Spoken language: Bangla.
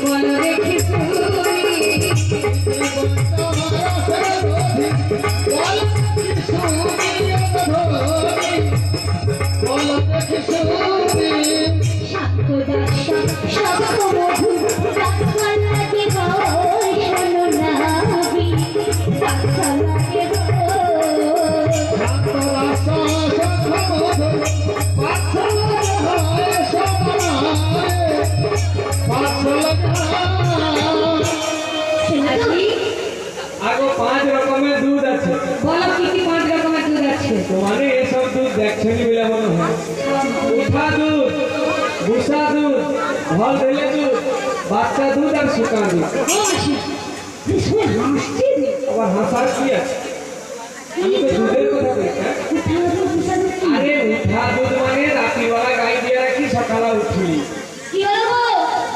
বলো দেখি আগো 5 রকমের দুধ আছে। বলো কি কি 5 রকমের দুধ আছে? মানে এসব দুধ দেখছেনি বলে মনে হয়। উঠা দুধ, ভুসা দুধ, ভল ঢেলে দুধ, বাচ্চা দুধ আর শুকা দুধ। আবার হাসার কি আছে? আমি তো দুধের কথা বলছি। আরে উঠা দুধ মানে রাত্রিবেলা